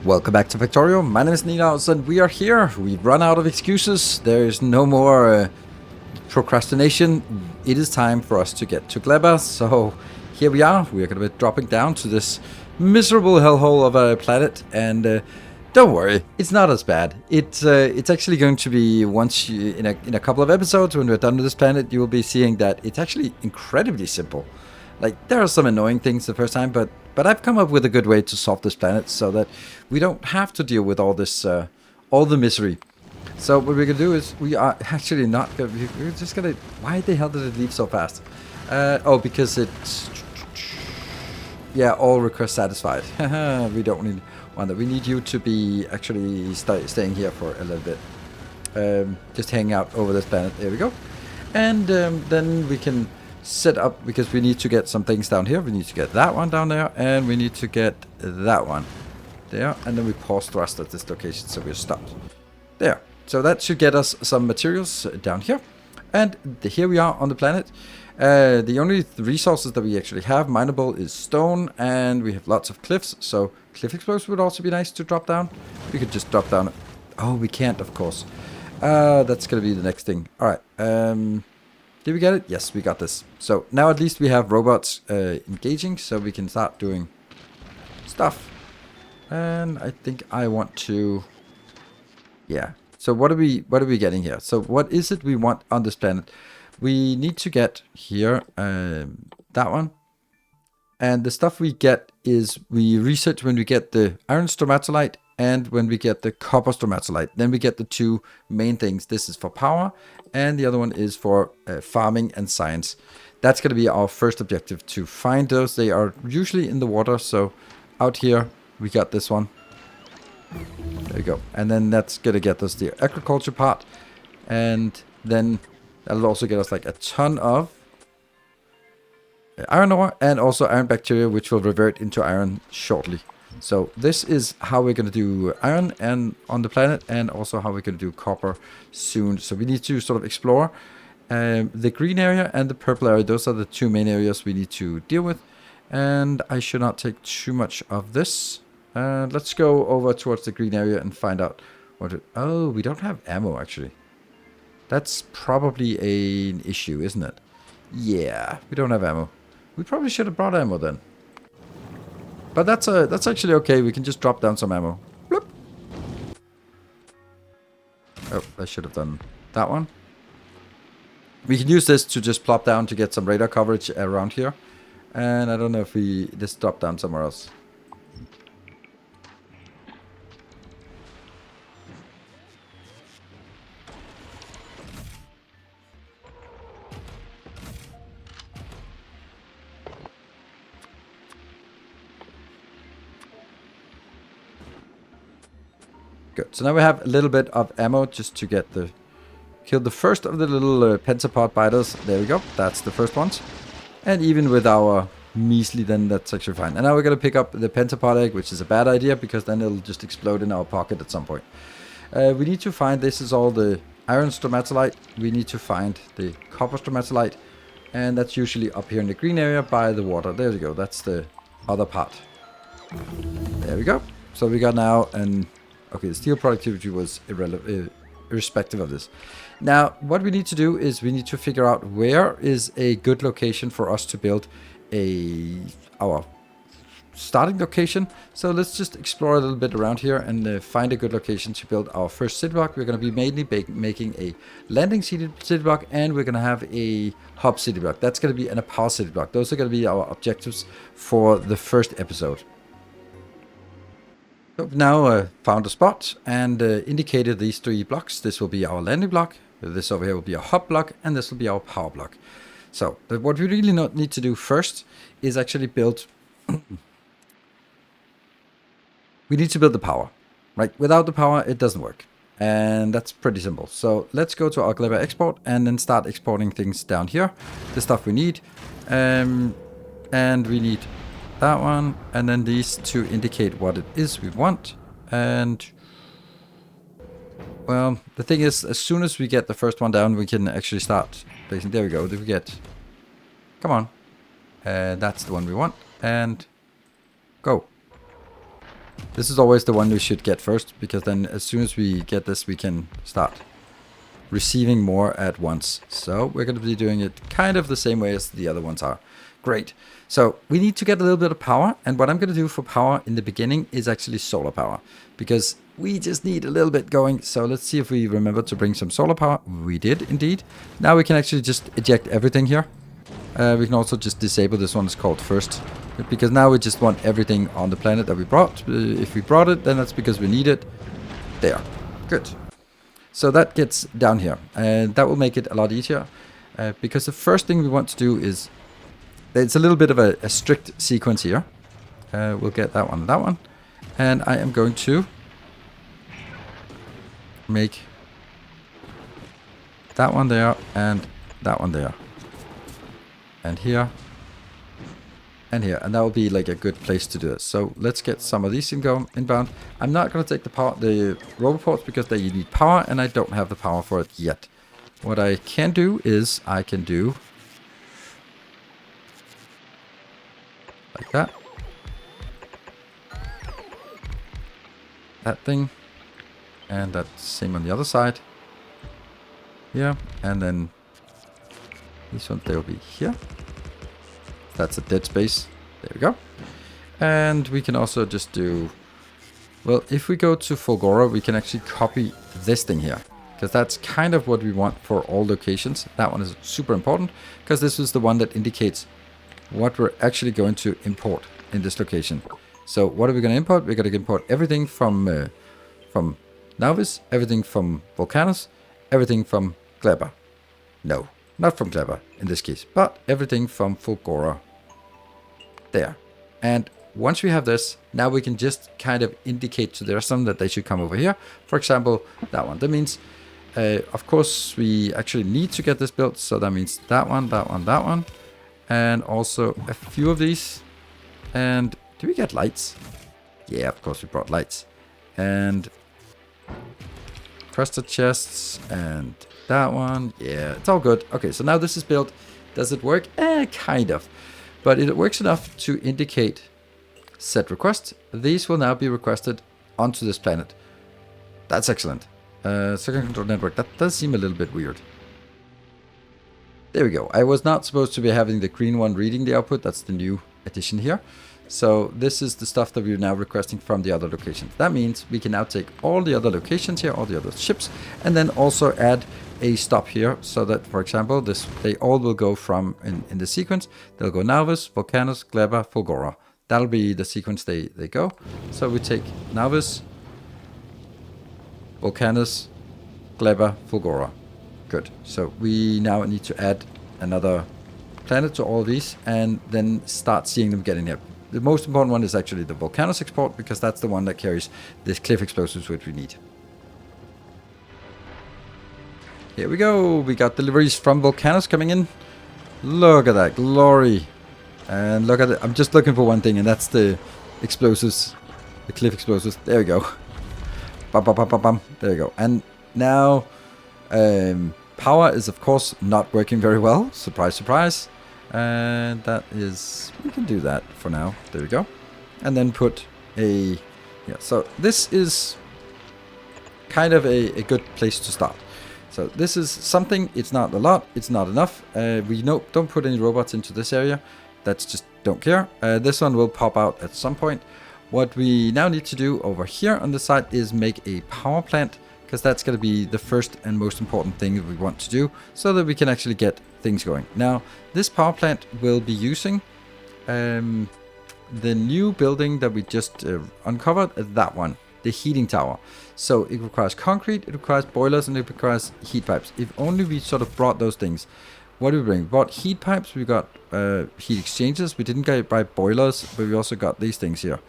Welcome back to Factorio. My name is Ninos and we are here. We've run out of excuses. There is no more procrastination. It is time for us to get to GLEBA. So here we are. We are going to be dropping down to this miserable hellhole of a planet. And don't worry, it's not as bad. It's actually going to be once you, in a couple of episodes when we're done with this planet, you will be seeing that it's actually incredibly simple. Like, there are some annoying things the first time, but I've come up with a good way to solve this planet so that we don't have to deal with all this, all the misery. So what we're gonna do is we are actually not gonna. We're just gonna. Why the hell did it leave so fast? Oh, because it's. Yeah, all requests satisfied. We don't need one that. We need you to be actually staying here for a little bit. Just hang out over this planet. There we go. And then we can set up, because we need to get some things down here. We need to get that one down there, and we need to get that one there, and then we pause thrust at this location so we're stopped there. So that should get us some materials down here, and here we are on the planet. The only resources that we actually have mineable is stone, and we have lots of cliffs, so cliff explosives would also be nice to drop down. We could just drop down. Oh, we can't, of course. That's gonna be the next thing. All right. Did we get it? Yes, we got this. So now at least we have robots engaging, so we can start doing stuff. And I think I want to. Yeah. So what are we getting here? So what is it we want on this planet? We need to get here that one. And the stuff we get is we research when we get the iron stromatolite and when we get the copper stromatolite. Then we get the two main things. This is for power, and the other one is for farming and science. That's going to be our first objective, to find those. They are usually in the water, so out here we got this one. There we go. And then that's going to get us the agriculture part, and then that'll also get us like a ton of iron ore and also iron bacteria, which will revert into iron shortly. So this is how we're going to do iron and on the planet, and also how we're going to do copper soon. So we need to sort of explore the green area and the purple area. Those are the two main areas we need to deal with. And I should not take too much of this. Let's go over towards the green area and find out what it... Oh, we don't have ammo, actually. That's probably an issue, isn't it? Yeah, we don't have ammo. We probably should have brought ammo then. But that's actually okay. We can just drop down some ammo. Bloop. Oh, I should have done that one. We can use this to just plop down to get some radar coverage around here. And I don't know if we just drop down somewhere else. Good. So now we have a little bit of ammo just to get the... Kill the first of the little pentapod biters. There we go. That's the first ones. And even with our measly, then that's actually fine. And now we're going to pick up the pentapod egg, which is a bad idea, because then it'll just explode in our pocket at some point. We need to find... This is all the iron stromatolite. We need to find the copper stromatolite. And that's usually up here in the green area by the water. There we go. That's the other part. There we go. So we got now an... Okay, the steel productivity was irrespective of this. Now, what we need to do is we need to figure out where is a good location for us to build our starting location. So let's just explore a little bit around here and find a good location to build our first city block. We're going to be mainly making a landing city block, and we're going to have a hub city block. That's going to be a power city block. Those are going to be our objectives for the first episode. So we've now found a spot and indicated these three blocks. This will be our landing block, this over here will be our hub block, and this will be our power block. So what we really need to do first is actually build... We need to build the power, right? Without the power, it doesn't work. And that's pretty simple. So let's go to our GLEBA export and then start exporting things down here. The stuff we need. And we need... that one, and then these to indicate what it is we want. And well, the thing is, as soon as we get the first one down, we can actually start placing. There we go. Did we get... Come on. That's the one we want. And go. This is always the one we should get first, because then as soon as we get this, we can start receiving more at once. So we're going to be doing it kind of the same way as the other ones are. Great. So we need to get a little bit of power, and what I'm going to do for power in the beginning is actually solar power, because we just need a little bit going. So let's see if we remember to bring some solar power. We did indeed. Now we can actually just eject everything here. We can also just disable this one. It's called first, because now we just want everything on the planet that we brought. If we brought it, then that's because we need it. There. Good. So that gets down here, and that will make it a lot easier, because the first thing we want to do is, it's a little bit of a strict sequence here. We'll get that one, and I am going to make that one there, and that one there, and here, and here, and that will be like a good place to do it. So let's get some of these inbound. I'm not going to take the roboports because they need power, and I don't have the power for it yet. What I can do is I can do like that. That thing. And that's same on the other side. Here. And then this one, they'll be here. That's a dead space. There we go. And we can also just do, well, if we go to Fulgora, we can actually copy this thing here, because that's kind of what we want for all locations. That one is super important, because this is the one that indicates what we're actually going to import in this location. So what are we going to import? We're going to import everything from Nauvis, everything from Volcanus, everything from GLEBA. No, not from GLEBA in this case, but everything from Fulgora. There. And once we have this, now we can just kind of indicate to the rest of them that they should come over here. For example, that one. That means, of course, we actually need to get this built. So that means that one, that one, that one. And also a few of these. And do we get lights? Yeah, of course we brought lights. And crusted chests and that one. Yeah, it's all good. Okay, so now this is built. Does it work? Kind of. But it works enough to indicate set request. These will now be requested onto this planet. That's excellent. Second control network. That does seem a little bit weird. There we go. I was not supposed to be having the green one reading the output. That's the new addition here. So this is the stuff that we're now requesting from the other locations. That means we can now take all the other locations here, all the other ships, and then also add a stop here, so that, for example, they all will go from, in the sequence, they'll go Nauvis, Volcanus, GLEBA, Fulgora. That'll be the sequence they go. So we take Nauvis, Volcanus, GLEBA, Fulgora. Good. So we now need to add another planet to all of these, and then start seeing them getting here. The most important one is actually the Volcanus export, because that's the one that carries this cliff explosives which we need. Here we go. We got deliveries from Volcanus coming in. Look at that glory. And look at it. I'm just looking for one thing, and that's the explosives. The cliff explosives. There we go. Bum, bum, bum, bum, bum. There we go. And now power is of course not working very well. Surprise, surprise. And that is, we can do that for now. There we go. And then put a, yeah, so this is kind of a good place to start. So this is something, it's not a lot, it's not enough. We don't put any robots into this area. That's just, don't care. This one will pop out at some point. What we now need to do over here on the side is make a power plant, because that's going to be the first and most important thing that we want to do, so that we can actually get things going. Now, this power plant will be using the new building that we just uncovered, that one, the heating tower. So it requires concrete, it requires boilers, and it requires heat pipes. If only we sort of brought those things. What do we bring? We brought heat pipes, we got heat exchangers, we didn't buy boilers, but we also got these things here.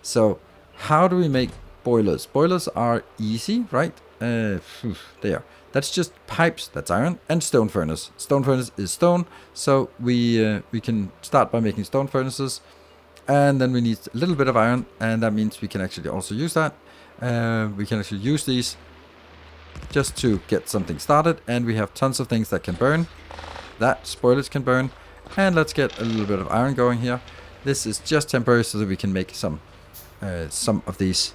So how do we make boilers? Boilers are easy, right? There. That's just pipes, that's iron, and stone furnace. Stone furnace is stone, so we can start by making stone furnaces. And then we need a little bit of iron, and that means we can actually also use that. We can actually use these just to get something started, and we have tons of things that can burn. That spoilers can burn. And let's get a little bit of iron going here. This is just temporary so that we can make some some of these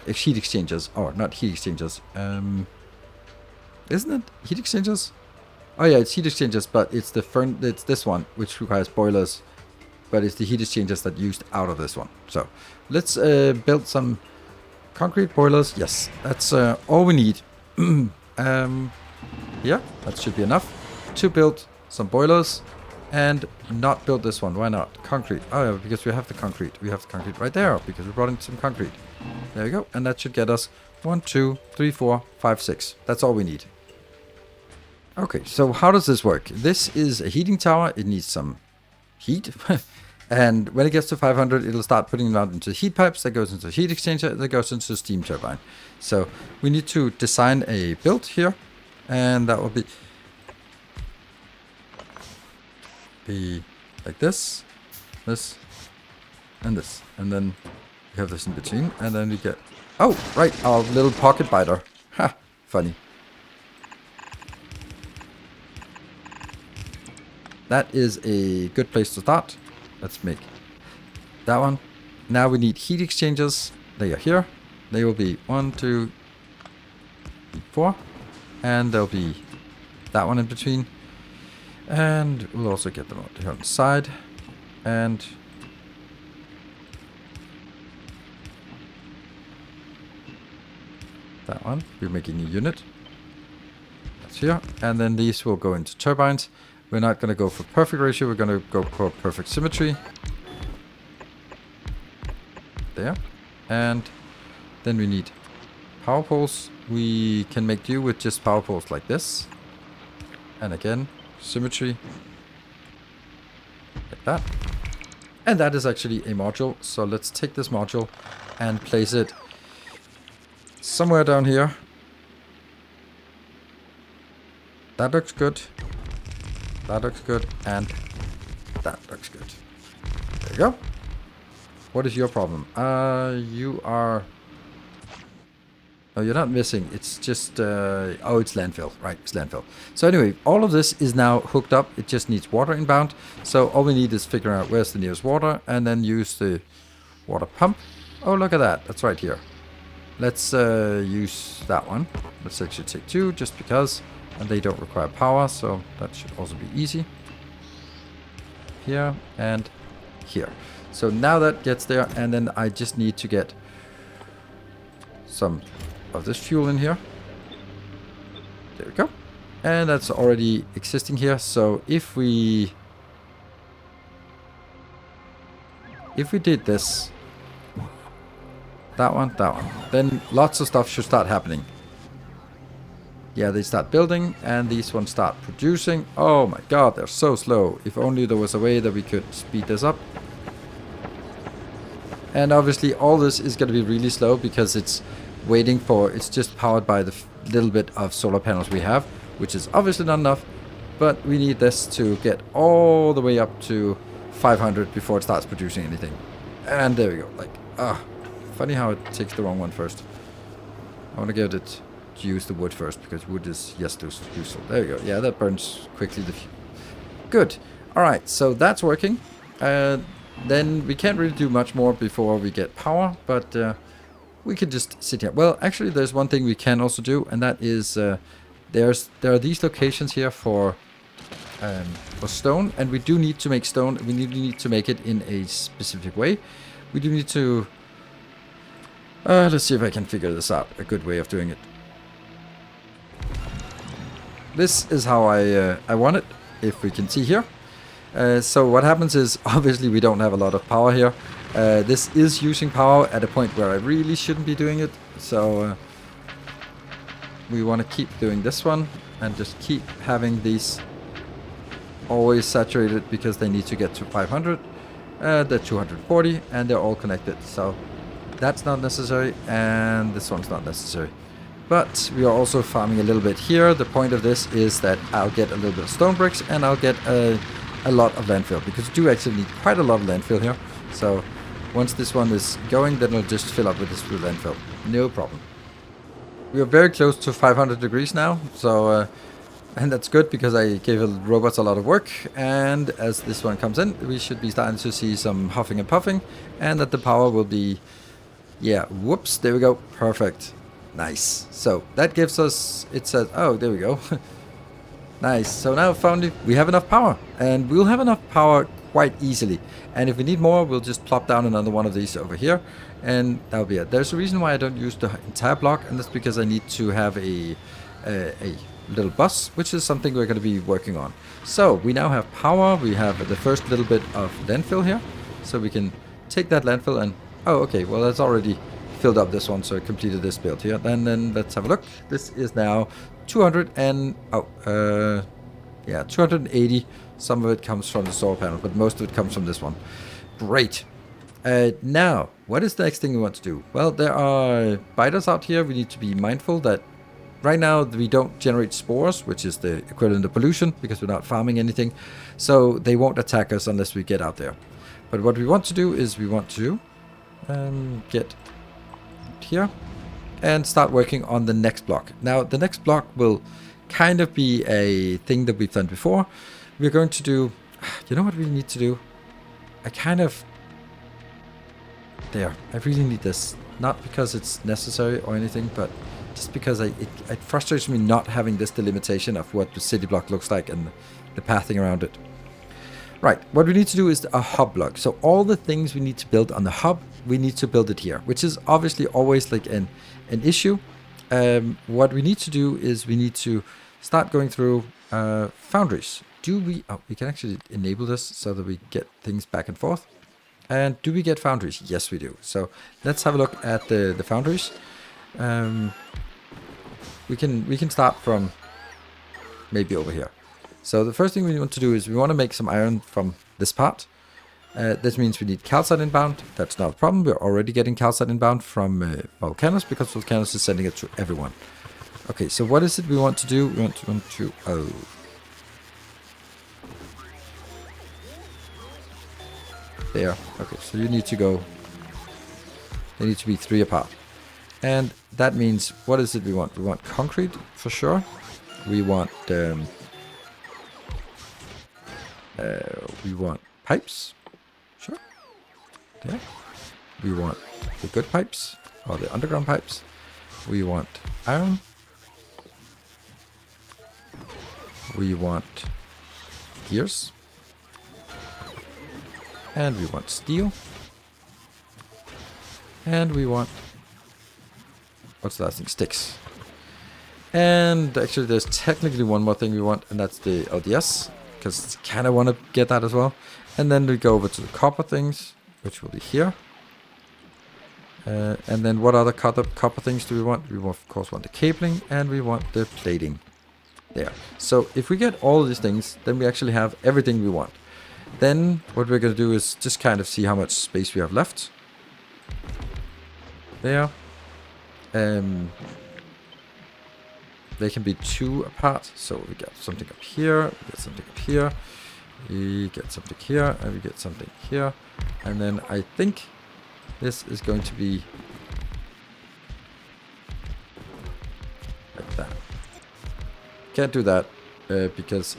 heat exchangers, or not heat exchangers. Isn't it heat exchangers? Oh yeah, it's heat exchangers, but it's it's this one which requires boilers, but it's the heat exchangers that used out of this one. So let's build some concrete boilers. Yes, that's all we need. Yeah, that should be enough to build some boilers and not build this one. Why not? Concrete. Oh yeah, because we have the concrete. We have the concrete right there because we brought in some concrete. There we go. And that should get us 1, 2, 3, 4, 5, 6. That's all we need. Okay, so how does this work? This is a heating tower. It needs some heat. And when it gets to 500, it'll start putting it out into heat pipes. That goes into a heat exchanger. That goes into a steam turbine. So we need to design a build here. And that will be like this, this, and this. And then we have this in between. And then we get... Oh, right, our little pocket biter. Ha, funny. That is a good place to start. Let's make that one. Now we need heat exchangers. They are here. They will be 1, 2, 3, 4. And there'll be that one in between. And we'll also get them out here on the side. And that one. We're making a unit. That's here. And then these will go into turbines. We're not going to go for perfect ratio. We're going to go for perfect symmetry. There. And then we need power poles. We can make do with just power poles like this. And again, symmetry. Like that. And that is actually a module. So let's take this module and place it somewhere down here. That looks good. That looks good. And that looks good. There you go. What is your problem? You are... Oh, you're not missing. It's just... oh, it's landfill. Right, it's landfill. So anyway, all of this is now hooked up. It just needs water inbound. So all we need is figure out where's the nearest water and then use the water pump. Oh, look at that. That's right here. Let's use that one. Let's actually take 2 just because. And they don't require power, so that should also be easy. Here and here. So now that gets there, and then I just need to get some of this fuel in here. There we go. And that's already existing here. So if we did this, that one, then lots of stuff should start happening. Yeah, they start building, and these ones start producing. Oh my god, they're so slow. If only there was a way that we could speed this up. And obviously all this is going to be really slow because it's waiting for... It's just powered by the little bit of solar panels we have, which is obviously not enough. But we need this to get all the way up to 500 before it starts producing anything. And there we go. Like, funny how it takes the wrong one first. I want to get it... use the wood first because wood is useful. There you go. Yeah, that burns quickly. Good. All right, so that's working. Then we can't really do much more before we get power, but we can just sit here. Well, actually, there's one thing we can also do, and that is there are these locations here for stone, and we do need to make stone. We need to make it in a specific way. We do need to. Let's see if I can figure this out. A good way of doing it. This is how I want it, if we can see here. So what happens is, obviously we don't have a lot of power here. This is using power at a point where I really shouldn't be doing it. So we want to keep doing this one and just keep having these always saturated because they need to get to 500. They're 240 and they're all connected. So that's not necessary, and this one's not necessary. But we are also farming a little bit here. The point of this is that I'll get a little bit of stone bricks and I'll get a lot of landfill, because we do actually need quite a lot of landfill here. So once this one is going, then it'll just fill up with this landfill. No problem. We are very close to 500 degrees now. So, and that's good because I gave the robots a lot of work. And as this one comes in, we should be starting to see some huffing and puffing, and that the power will be Yeah, whoops, there we go. Perfect. Nice. So that gives us, it says, oh, there we go. Nice. So now found we have enough power, and we'll have enough power quite easily. And if we need more, we'll just plop down another one of these over here, and that'll be it. There's a reason why I don't use the entire block, and that's because I need to have a little bus, which is something we're going to be working on. So we now have power. We have the first little bit of landfill here, so we can take that landfill and oh, okay. Well, that's already filled up this one, so I completed this build here. And then let's have a look. This is now 200 and 280. Some of it comes from the solar panel, but most of it comes from this one. Great. Now, what is the next thing we want to do? Well, there are biters out here. We need to be mindful that right now we don't generate spores, which is the equivalent of pollution, because we're not farming anything. So they won't attack us unless we get out there. But what we want to do is we want to get here and start working on the next block. Now, the next block will kind of be a thing that we've done before. We're going to do, you know what we need to do? I really need this. Not because it's necessary or anything, but just because it frustrates me not having this delimitation of what the city block looks like and the pathing around it. Right, what we need to do is a hub block. So all the things we need to build on the hub, we need to build it here, which is obviously always like an issue. What we need to do is we need to start going through foundries. We can actually enable this so that we get things back and forth. And do we get foundries? Yes, we do. So let's have a look at the foundries. We can start from maybe over here. So the first thing we want to do is we want to make some iron from this part. This means we need calcite inbound. That's not a problem. We're already getting calcite inbound from Volcanos, because Volcanos is sending it to everyone. Okay, so what is it we want to do? We want to there. Okay, so you need to go. They need to be 3 apart. And that means, what is it we want? We want concrete, for sure. We want pipes. Sure. Yeah. We want the good pipes, or the underground pipes. We want iron. We want gears. And we want steel. And we want, what's the last thing? Sticks. And actually there's technically one more thing we want, and that's the LDS, because I kind of want to get that as well. And then we go over to the copper things, which will be here. And then what other copper things do we want? We of course want the cabling, and we want the plating. There. So if we get all of these things, then we actually have everything we want. Then what we're going to do is just kind of see how much space we have left. There. They can be 2 apart. So we get something up here, we get something up here, we get something here, and we get something here. And then I think this is going to be like that. Can't do that because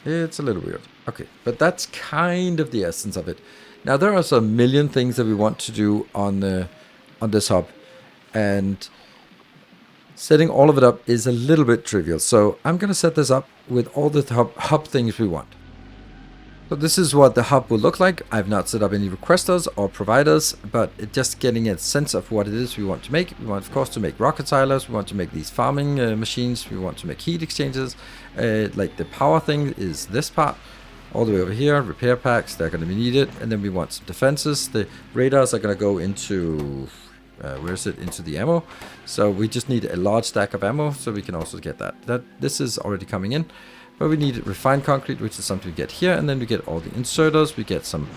it's a little weird. Okay, but that's kind of the essence of it. Now there are a million things that we want to do on this hub, and setting all of it up is a little bit trivial. So I'm going to set this up with all the hub things we want. So this is what the hub will look like. I've not set up any requesters or providers, but just getting a sense of what it is we want to make. We want, of course, to make rocket silos. We want to make these farming machines. We want to make heat exchangers. Like the power thing is this part. All the way over here, repair packs, they're going to be needed. And then we want some defenses. The radars are going to go into, where is it? Into the ammo. So we just need a large stack of ammo, so we can also get that. This is already coming in. But we need refined concrete, which is something we get here, and then we get all the inserters. We get some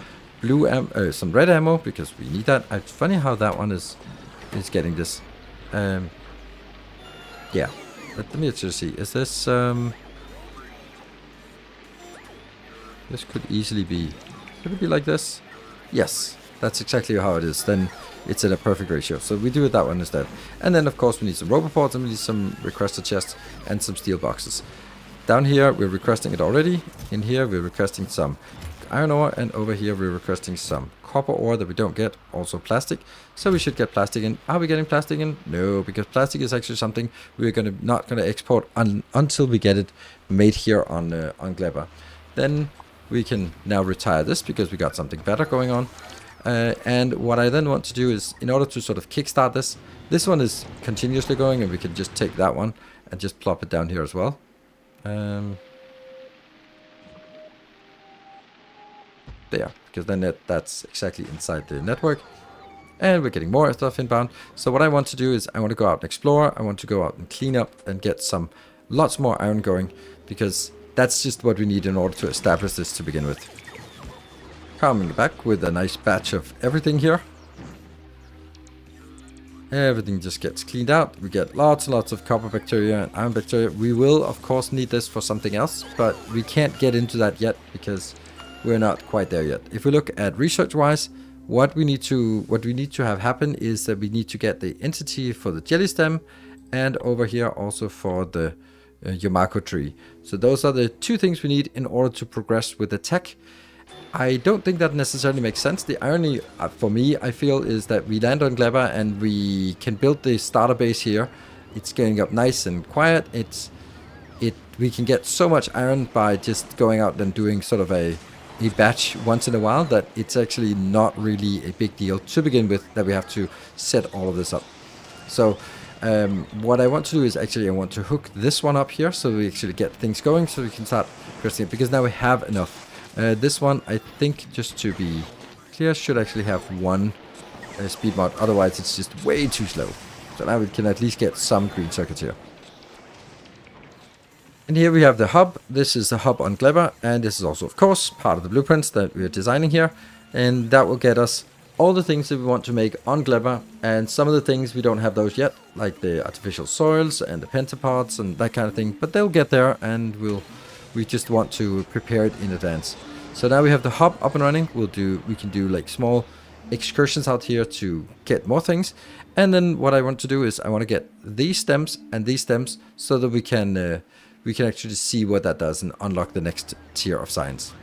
some red ammo, because we need that. It's funny how that one is getting this. Yeah, let me just see. Is this this could easily be? Could it be like this? Yes, that's exactly how it is. Then it's in a perfect ratio. So we do it that one instead. And then of course we need some roboports, and we need some requester chests and some steel boxes. Down here, we're requesting it already. In here, we're requesting some iron ore, and over here we're requesting some copper ore that we don't get, also plastic. So we should get plastic in. Are we getting plastic in? No, because plastic is actually something we're not gonna export until we get it made here on GLEBA. Then we can now retire this because we got something better going on. And what I then want to do is, in order to sort of kickstart this one is continuously going, and we can just take that one and just plop it down here as well. There, because then that's exactly inside the network. And we're getting more stuff inbound. So what I want to do is I want to go out and explore. I want to go out and clean up and get lots more iron going, because that's just what we need in order to establish this to begin with. Coming back with a nice batch of everything here. Everything just gets cleaned out. We get lots and lots of copper bacteria and iron bacteria. We will of course need this for something else, but we can't get into that yet because we're not quite there yet. If we look at research wise, what we need to have happen is that we need to get the entity for the jelly stem, and over here also for the Yamako tree. So those are the two things we need in order to progress with the tech. I don't think that necessarily makes sense. The irony for me, I feel, is that we land on GLEBA and we can build the starter base here. It's getting up nice and quiet. We can get so much iron by just going out and doing sort of a batch once in a while that it's actually not really a big deal to begin with, that we have to set all of this up. So what I want to do is actually I want to hook this one up here so we actually get things going, so we can start pressing it, because now we have enough. This one, I think, just to be clear, should actually have one speed mod. Otherwise, it's just way too slow. So now we can at least get some green circuits here. And here we have the hub. This is the hub on GLEBA, and this is also, of course, part of the blueprints that we're designing here. And that will get us all the things that we want to make on GLEBA, and some of the things we don't have those yet, like the artificial soils and the pentapods and that kind of thing. But they'll get there, and we just want to prepare it in advance. So now we have the hub up and running. We can do like small excursions out here to get more things. And then what I want to do is I want to get these stems and these stems so that we can actually see what that does and unlock the next tier of science.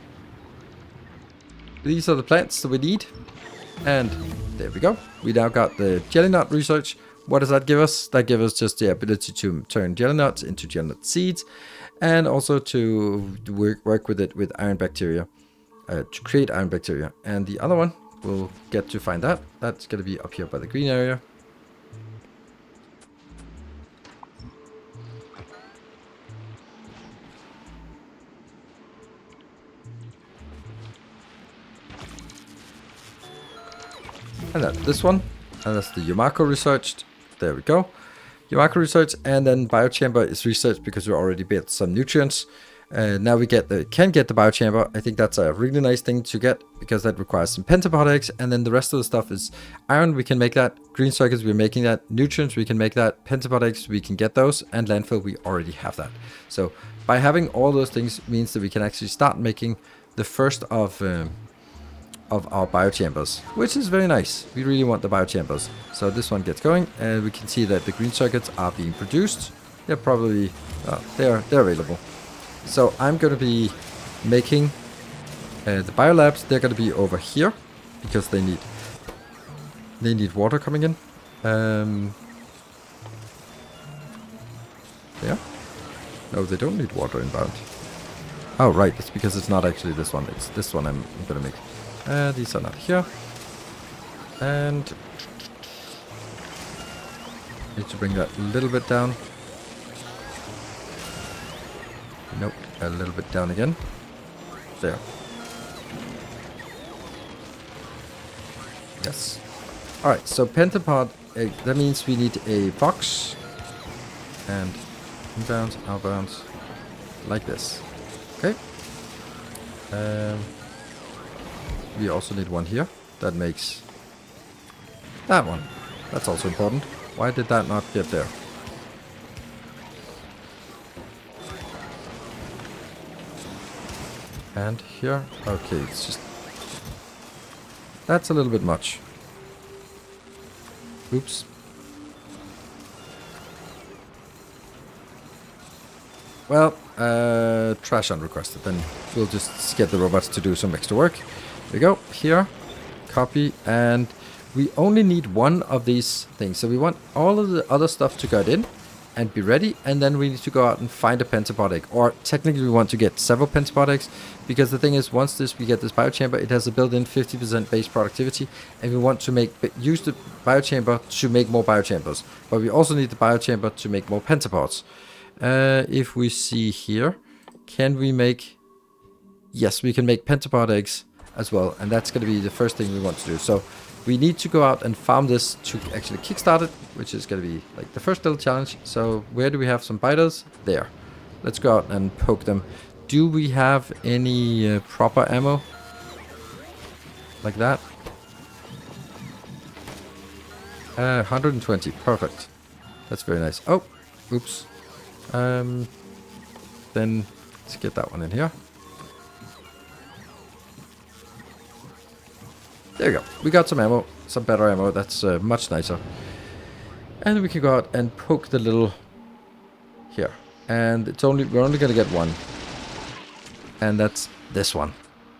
These are the plants that we need. And there we go. We now got the jelly nut research. What does that give us? That gives us just the ability to turn jelly nuts into jelly nut seeds, and also to work with it with iron bacteria, to create iron bacteria. And the other one, we'll get to find that. That's going to be up here by the green area. And that's this one. And that's the Yamako researched. There we go. Yamako research, and then biochamber is researched because we already built some nutrients. Now we can get the biochamber. I think that's a really nice thing to get, because that requires some pentapod eggs, and then the rest of the stuff is iron. We can make that. Green circuits, we're making that. Nutrients, we can make that. Pentapod eggs, we can get those. And landfill, we already have that. So by having all those things means that we can actually start making the first of our biochambers, which is very nice. We really want the biochambers. So this one gets going, and we can see that the green circuits are being produced. They're probably they're available. So I'm going to be making the biolabs. They're going to be over here because they need water coming in. Yeah. No, they don't need water inbound. Oh right, it's because it's not actually this one. It's this one I'm going to make. These are not here. And need to bring that a little bit down. Nope, a little bit down again. There. Yes. Alright, so pentapod, that means we need a box. And inbound, outbound, like this. Okay. We also need one here. That makes that one. That's also important. Why did that not get there? And here. Okay, it's just... That's a little bit much. Oops. Well, Trash unrequested. Then we'll just get the robots to do some extra work. There we go. Here. Copy. And we only need one of these things. So we want all of the other stuff to get in and be ready. And then we need to go out and find a pentapod egg. Or technically we want to get several pentapod eggs. Because the thing is, once we get this biochamber, it has a built-in 50% base productivity. And we want to use the biochamber to make more biochambers. But we also need the biochamber to make more pentapods. If we see here, can we make... Yes, we can make pentapod eggs as well. And that's going to be the first thing we want to do. So we need to go out and farm this to actually kickstart it, which is going to be like the first little challenge. So where do we have some biters? There. Let's go out and poke them. Do we have any proper ammo? Like that? 120. Perfect. That's very nice. Oh, oops. Then let's get that one in here. There we go. We got some ammo, some better ammo. That's much nicer. And we can go out and poke the little here. And we're only gonna get one. And that's this one,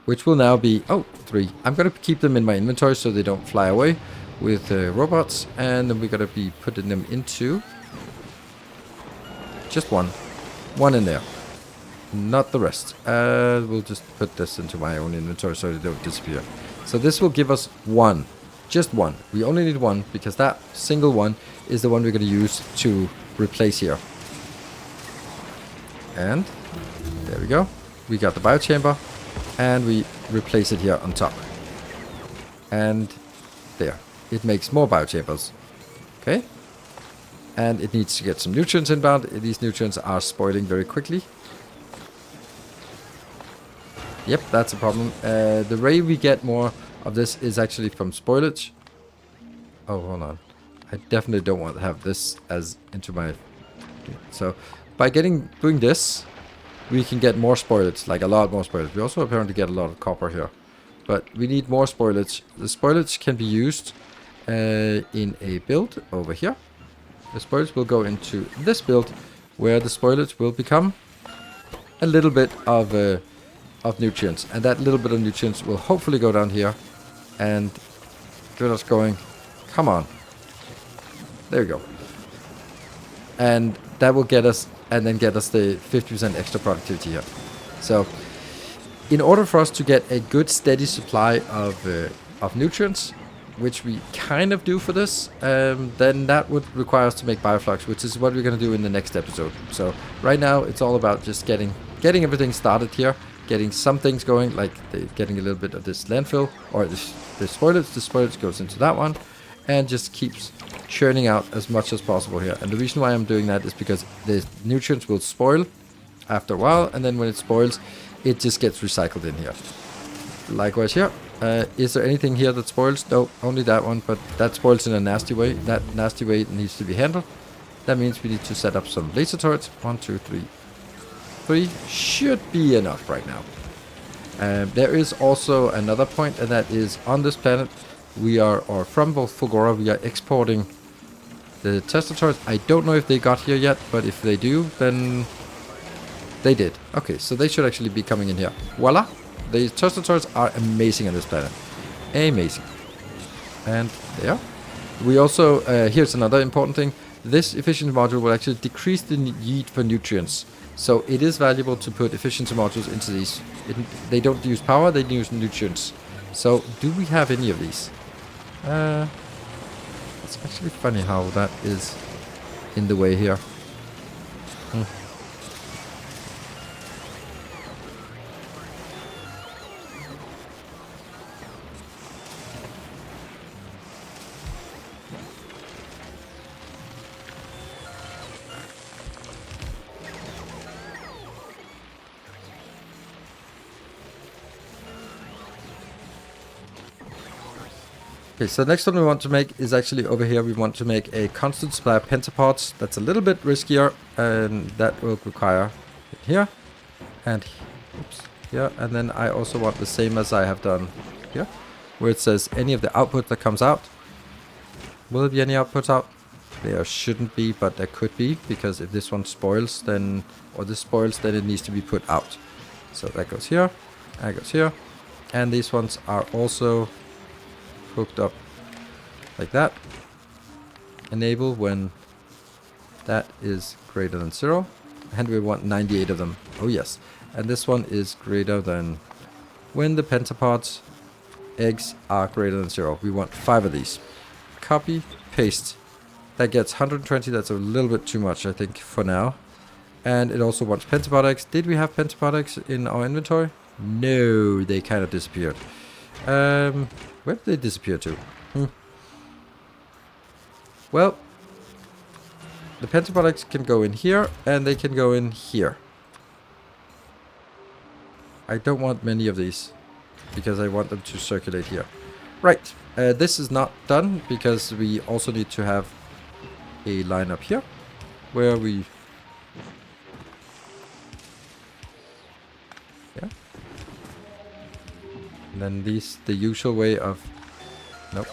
which will now be 3. I'm gonna keep them in my inventory so they don't fly away with robots. And then we're gonna be putting them into just one in there, not the rest. We'll just put this into my own inventory so they don't disappear. So this will give us one, just one. We only need one because that single one is the one we're going to use to replace here. And there we go. We got the biochamber and we replace it here on top. And there, it makes more biochambers. Okay. And it needs to get some nutrients inbound. These nutrients are spoiling very quickly. Yep, that's a problem. The way we get more of this is actually from spoilage. Oh, hold on. I definitely don't want to have this as into my... So, by doing this, we can get more spoilage, like a lot more spoilage. We also apparently get a lot of copper here. But we need more spoilage. The spoilage can be used in a build over here. The spoilage will go into this build, where the spoilage will become a little bit of nutrients, and that little bit of nutrients will hopefully go down here and get us going. Come on, there we go, and that will get us, and then get us the 50% extra productivity here. So, in order for us to get a good steady supply of nutrients, which we kind of do for this, then that would require us to make bioflux, which is what we're going to do in the next episode. So right now it's all about just getting everything started here, getting some things going, like getting a little bit of this landfill, or the spoilage. The spoilage goes into that one, and just keeps churning out as much as possible here. And the reason why I'm doing that is because the nutrients will spoil after a while, and then when it spoils, it just gets recycled in here. Likewise here. Is there anything here that spoils? No, only that one, but that spoils in a nasty way. That nasty way needs to be handled. That means we need to set up some laser turrets. 1, 2, 3. 3 should be enough right now. There is also another point, and that is on this planet, or from Fulgora, we are exporting the Tesla turrets. I don't know if they got here yet, but if they do, then they did. Okay, so they should actually be coming in here. Voila! The Tesla turrets are amazing on this planet. Amazing. And there. We also, here's another important thing. This efficiency module will actually decrease the need for nutrients. So it is valuable to put efficiency modules into these. They don't use power, they use nutrients. So do we have any of these? It's actually funny how that is in the way here. Okay, so the next one we want to make is actually over here. We want to make a constant supply of pentapods. That's a little bit riskier, and that will require it here and here. And then I also want the same as I have done here, where it says any of the output that comes out. Will there be any outputs out? There shouldn't be, but there could be, because if this one spoils, then, or this spoils, then it needs to be put out. So that goes here, that goes here, and these ones are also hooked up like that. Enable when that is greater than 0, and we want 98 of them. Oh yes, and this one is greater than when the pentapods eggs are greater than 0. We want 5 of these. Copy, paste. That gets 120. That's a little bit too much, I think, for now. And it also wants pentapod eggs. Did we have pentapod eggs in our inventory? No, they kind of disappeared. Where did they disappear to? Well, the pentapod eggs can go in here, and they can go in here. I don't want many of these, because I want them to circulate here. Right, this is not done, because we also need to have a line up here, where we... Yeah. And then these, the usual way of... Nope.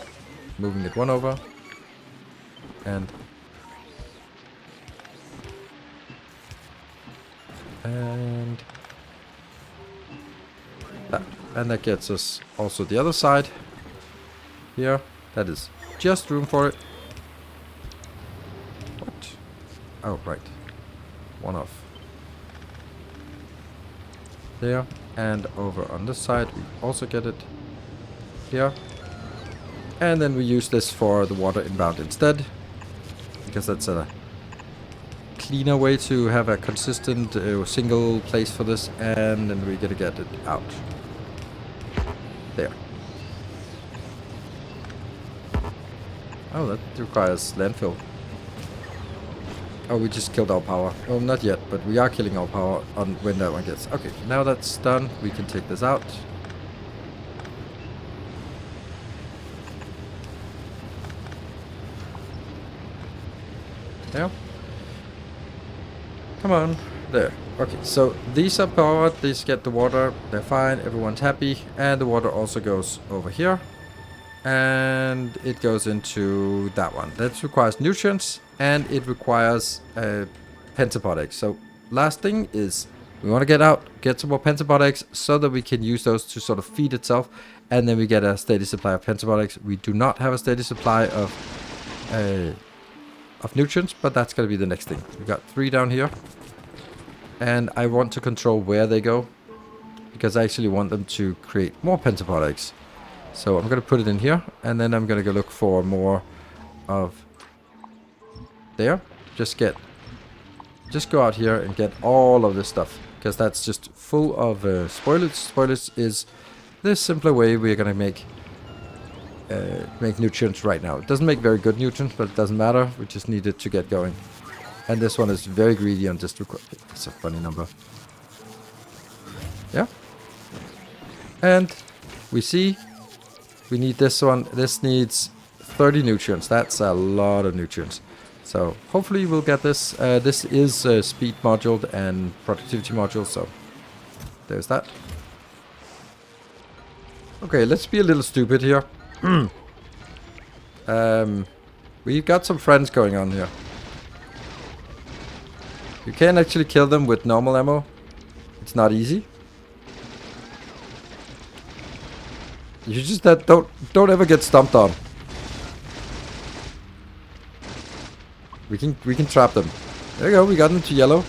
Moving it one over. And that. And that gets us also the other side here. That is just room for it. What? Oh, right. One off. There. And over on this side, we also get it here. And then we use this for the water inbound instead, because that's a cleaner way to have a consistent single place for this, and then we're gonna get it out. There. Oh, that requires landfill. Oh, we just killed our power. Oh, not yet, but we are killing our power on when that one gets. Okay, now that's done, we can take this out. There. Come on. There. Okay, so these are powered, these get the water, they're fine, everyone's happy, and the water also goes over here. And it goes into that one. That requires nutrients, and it requires pentapod eggs. So last thing is we want to get out, get some more pentapod eggs, so that we can use those to sort of feed itself, and then we get a steady supply of pentapod eggs. We do not have a steady supply of nutrients, but that's going to be the next thing. We got 3 down here, and I want to control where they go, because I actually want them to create more pentapod eggs. So I'm going to put it in here, and then I'm going to go look for more of there. Just go out here and get all of this stuff, because that's just full of spoilage. Spoilage is the simpler way we're going to make nutrients right now. It doesn't make very good nutrients, but it doesn't matter. We just need it to get going. And this one is very greedy on just it's a funny number. Yeah. And we see we need this one. This needs 30 nutrients. That's a lot of nutrients. So hopefully we'll get this. This is speed moduled and productivity module, so there's that. Okay, let's be a little stupid here. We've got some friends going on here. You can actually kill them with normal ammo. It's not easy. You just don't ever get stomped on. We can trap them. There you go. We got them to yellow.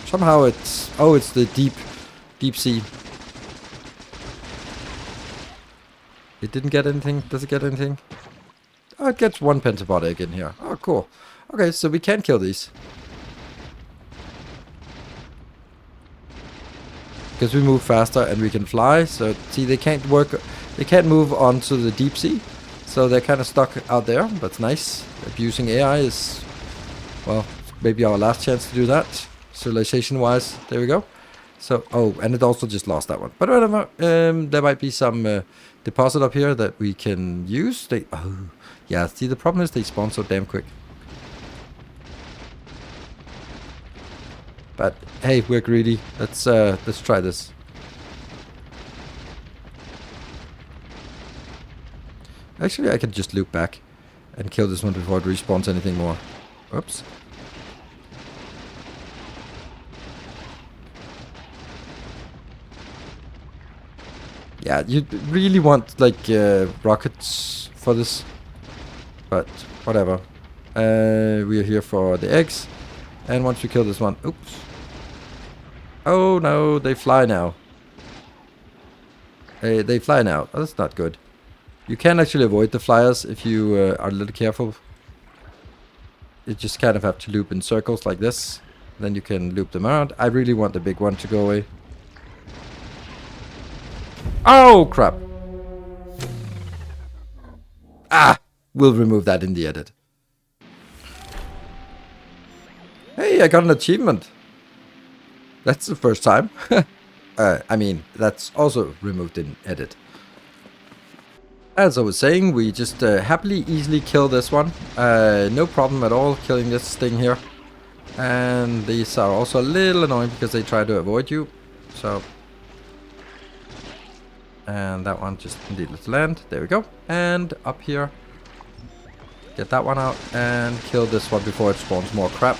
Somehow it's the deep sea. It didn't get anything. Does it get anything? Oh, it gets 1 pentapod egg in here. Oh, cool. Okay, so we can kill these. Because we move faster and we can fly. So, see, they can't move onto the deep sea. So they're kind of stuck out there. That's nice. Abusing AI is, well, maybe our last chance to do that. Civilization-wise. There we go. So, oh, and it also just lost that one. But whatever. There might be some deposit up here that we can use. Oh, yeah. See, the problem is they spawn so damn quick. But hey, we're greedy. Let's try this. Actually, I can just loop back and kill this one before it respawns anything more. Oops. Yeah, you really want, like, rockets for this. But, whatever. We are here for the eggs. And once we kill this one... Oops. Oh, no, they fly now. They fly now. Oh, that's not good. You can actually avoid the flyers if you are a little careful. You just kind of have to loop in circles like this. Then you can loop them around. I really want the big one to go away. Oh, crap. Ah! We'll remove that in the edit. Hey, I got an achievement. That's the first time. I mean, that's also removed in edit. As I was saying, we just happily, easily kill this one. No problem at all killing this thing here. And these are also a little annoying because they try to avoid you. So... And that one just needed to land. There we go. And up here. Get that one out and kill this one before it spawns more crap.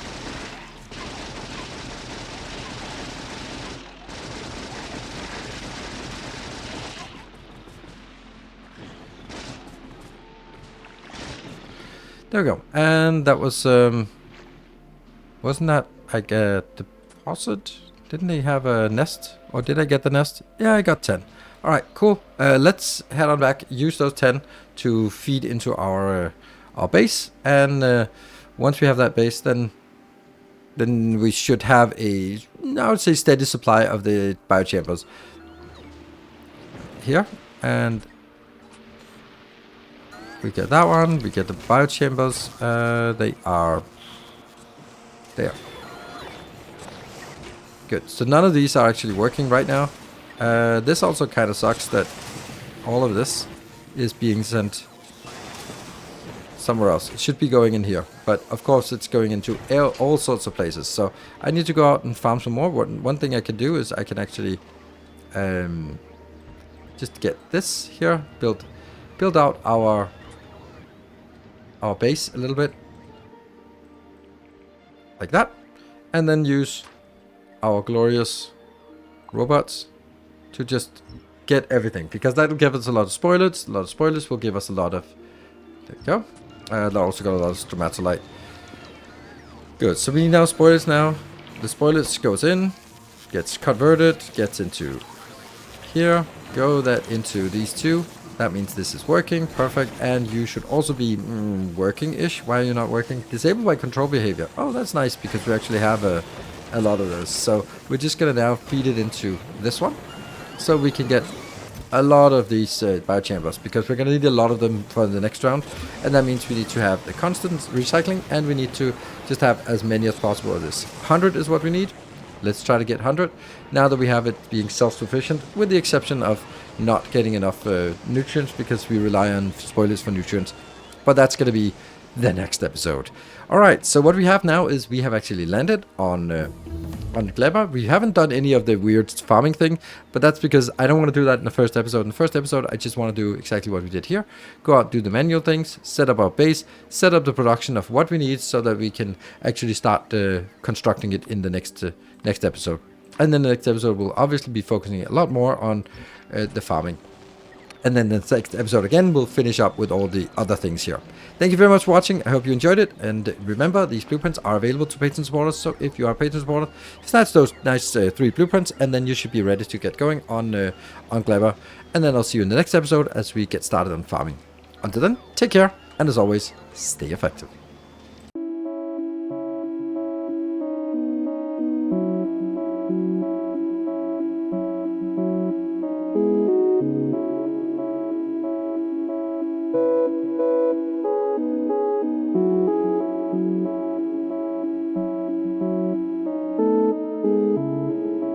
There we go. And that was, wasn't that like a deposit? Didn't they have a nest? Or did I get the nest? Yeah, I got 10. Alright, cool. Let's head on back, use those 10 to feed into our base. And once we have that base, then we should have a, I would say, steady supply of the biochambers. Here. And... we get that one, we get the biochambers, they are there. Good, so none of these are actually working right now. This also kind of sucks that all of this is being sent somewhere else. It should be going in here, but of course it's going into all sorts of places. So I need to go out and farm some more. One thing I can do is I can actually just get this here, build out our base a little bit like that, and then use our glorious robots to just get everything, because that'll give us a lot of spoilers. A lot of spoilers will give us a lot of, there we go. That also got a lot of stromatolite. Good, so we need now spoilers now. The spoilers goes in, gets converted, gets into here, go that into these two. That means this is working, perfect, and you should also be working-ish. Why are you not working? Disabled by control behavior. Oh, that's nice, because we actually have a lot of those. So we're just gonna now feed it into this one, so we can get a lot of these biochambers, because we're gonna need a lot of them for the next round, and that means we need to have the constant recycling, and we need to just have as many as possible of this. 100 is what we need. Let's try to get 100. Now that we have it being self-sufficient, with the exception of not getting enough nutrients, because we rely on spoilers for nutrients. But that's going to be the next episode. Alright, so what we have now is we have actually landed on GLEBA. We haven't done any of the weird farming thing, but that's because I don't want to do that in the first episode. In the first episode, I just want to do exactly what we did here. Go out, do the manual things, set up our base, set up the production of what we need so that we can actually start constructing it in the next episode. And then the next episode will obviously be focusing a lot more on the farming. And then the next episode again will finish up with all the other things here. Thank you very much for watching. I hope you enjoyed it. And remember, these blueprints are available to patron supporters. So if you are a patron supporter, snatch those nice 3 blueprints, and then you should be ready to get going on GLEBA. And then I'll see you in the next episode as we get started on farming. Until then, take care, and as always, stay effective.